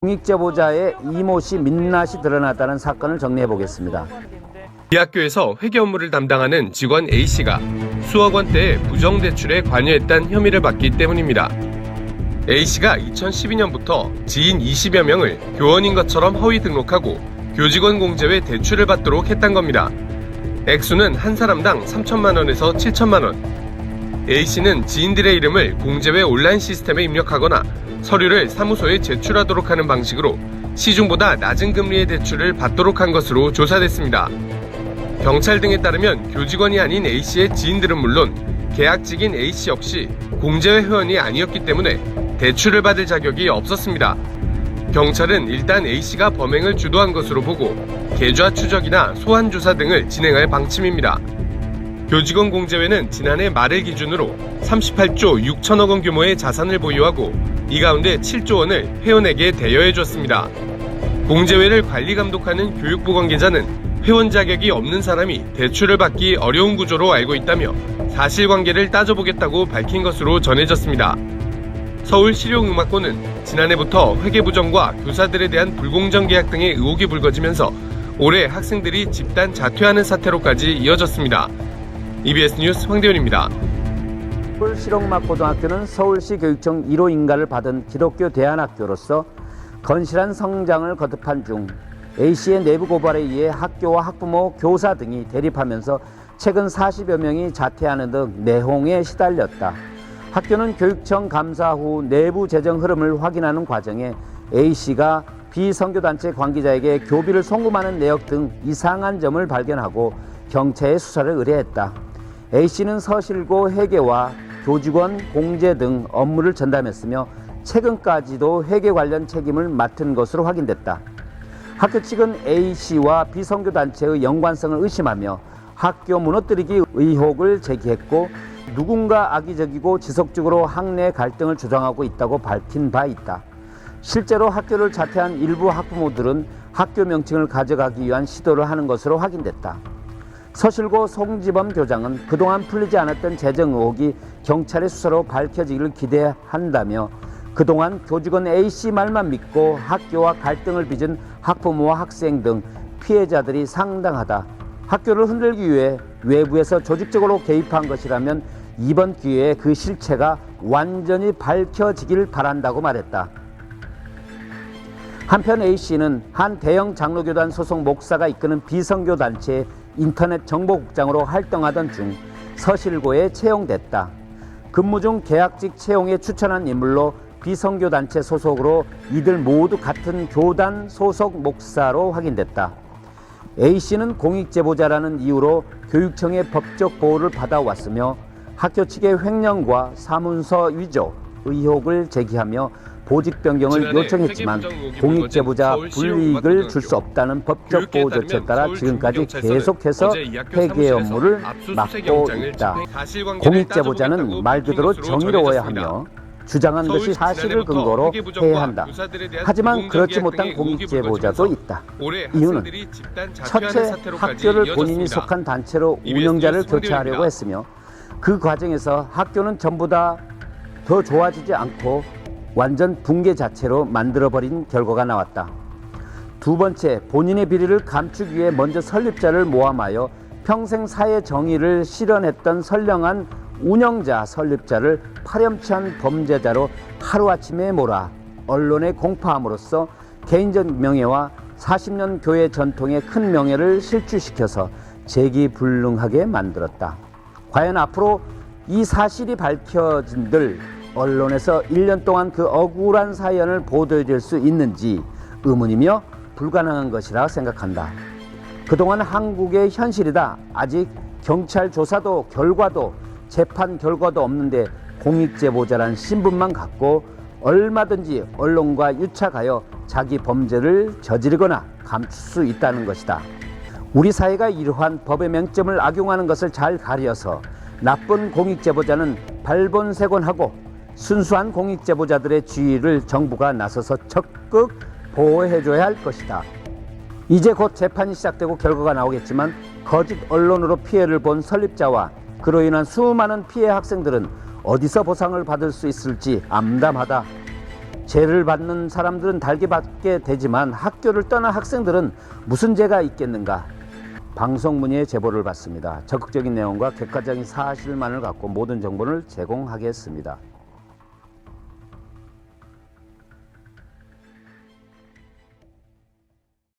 공익제보자의 이모씨 민낯이 드러났다는 사건을 정리해 보겠습니다. 이 학교에서 회계 업무를 담당하는 직원 A씨가 수억 원대의 부정대출에 관여했다는 혐의를 받기 때문입니다. A씨가 2012년부터 지인 20여 명을 교원인 것처럼 허위 등록하고 교직원 공제회 대출을 받도록 했단 겁니다. 액수는 한 사람당 3천만 원에서 7천만 원. A씨는 지인들의 이름을 공제회 온라인 시스템에 입력하거나 서류를 사무소에 제출하도록 하는 방식으로 시중보다 낮은 금리의 대출을 받도록 한 것으로 조사됐습니다. 경찰 등에 따르면 교직원이 아닌 A씨의 지인들은 물론 계약직인 A씨 역시 공제회 회원이 아니었기 때문에 대출을 받을 자격이 없었습니다. 경찰은 일단 A씨가 범행을 주도한 것으로 보고 계좌 추적이나 소환 조사 등을 진행할 방침입니다. 교직원 공제회는 지난해 말을 기준으로 38조 6천억 원 규모의 자산을 보유하고 이 가운데 7조 원을 회원에게 대여해줬습니다. 공제회를 관리 감독하는 교육부 관계자는 회원 자격이 없는 사람이 대출을 받기 어려운 구조로 알고 있다며 사실관계를 따져보겠다고 밝힌 것으로 전해졌습니다. 서울실용음악고는 지난해부터 회계부정과 교사들에 대한 불공정 계약 등의 의혹이 불거지면서 올해 학생들이 집단 자퇴하는 사태로까지 이어졌습니다. EBS 뉴스 황대현입니다. 서울실용음악고등학교는 서울시 교육청 1호 인가를 받은 기독교 대안학교로서 건실한 성장을 거듭한 중 A씨의 내부 고발에 의해 학교와 학부모, 교사 등이 대립하면서 최근 40여 명이 자퇴하는 등 내홍에 시달렸다. 학교는 교육청 감사 후 내부 재정 흐름을 확인하는 과정에 A씨가 비선교단체 관계자에게 교비를 송금하는 내역 등 이상한 점을 발견하고 경찰에 수사를 의뢰했다. A씨는 서실고 회계와 교직원 공제 등 업무를 전담했으며 최근까지도 회계 관련 책임을 맡은 것으로 확인됐다. 학교 측은 A씨와 비선교단체의 연관성을 의심하며 학교 무너뜨리기 의혹을 제기했고 누군가 악의적이고 지속적으로 학내 갈등을 조장하고 있다고 밝힌 바 있다. 실제로 학교를 자퇴한 일부 학부모들은 학교 명칭을 가져가기 위한 시도를 하는 것으로 확인됐다. 서실고 송지범 교장은 그동안 풀리지 않았던 재정 의혹이 경찰의 수사로 밝혀지기를 기대한다며 그동안 교직원 A씨 말만 믿고 학교와 갈등을 빚은 학부모와 학생 등 피해자들이 상당하다. 학교를 흔들기 위해 외부에서 조직적으로 개입한 것이라면 이번 기회에 그 실체가 완전히 밝혀지길 바란다고 말했다. 한편 A씨는 한 대형 장로교단 소속 목사가 이끄는 비선교 단체의 인터넷 정보국장으로 활동하던 중 서실고에 채용됐다. 근무 중 계약직 채용에 추천한 인물로 비선교 단체 소속으로 이들 모두 같은 교단 소속 목사로 확인됐다. A씨는 공익제보자라는 이유로 교육청의 법적 보호를 받아왔으며 학교 측의 횡령과 사문서 위조 의혹을 제기하며 보직 변경을 요청했지만 공익제보자 불이익을 줄 수 없다는 법적 보호 조치에 따라 지금까지 계속해서 회계 업무를 맡고 있다. 공익제보자는 말 그대로 정의로워야 하며 주장한 것이 사실을 근거로 해야 한다. 하지만 그렇지 못한 공익제보자도 있다. 이유는 첫째, 학교를 본인이 속한 단체로 운영자를 교체하려고 했으며 그 과정에서 학교는 전부 다 더 좋아지지 않고 완전 붕괴 자체로 만들어버린 결과가 나왔다. 두 번째, 본인의 비리를 감추기 위해 먼저 설립자를 모함하여 평생 사회 정의를 실현했던 선량한 운영자 설립자를 파렴치한 범죄자로 하루아침에 몰아 언론에 공파함으로써 개인적 명예와 40년 교회 전통의 큰 명예를 실추시켜서 재기불능하게 만들었다. 과연 앞으로 이 사실이 밝혀진들 언론에서 1년 동안 그 억울한 사연을 보도해줄 수 있는지 의문이며 불가능한 것이라 생각한다. 그동안 한국의 현실이다. 아직 경찰 조사도 결과도 재판 결과도 없는데 공익제보자란 신분만 갖고 얼마든지 언론과 유착하여 자기 범죄를 저지르거나 감출 수 있다는 것이다. 우리 사회가 이러한 법의 맹점을 악용하는 것을 잘 가려서 나쁜 공익제보자는 발본색원하고 순수한 공익제보자들의 지위를 정부가 나서서 적극 보호해줘야 할 것이다. 이제 곧 재판이 시작되고 결과가 나오겠지만 거짓 언론으로 피해를 본 설립자와 그로 인한 수많은 피해 학생들은 어디서 보상을 받을 수 있을지 암담하다. 죄를 받는 사람들은 달게 받게 되지만 학교를 떠난 학생들은 무슨 죄가 있겠는가? 방송 문의의 제보를 받습니다. 적극적인 내용과 객관적인 사실만을 갖고 모든 정보를 제공하겠습니다.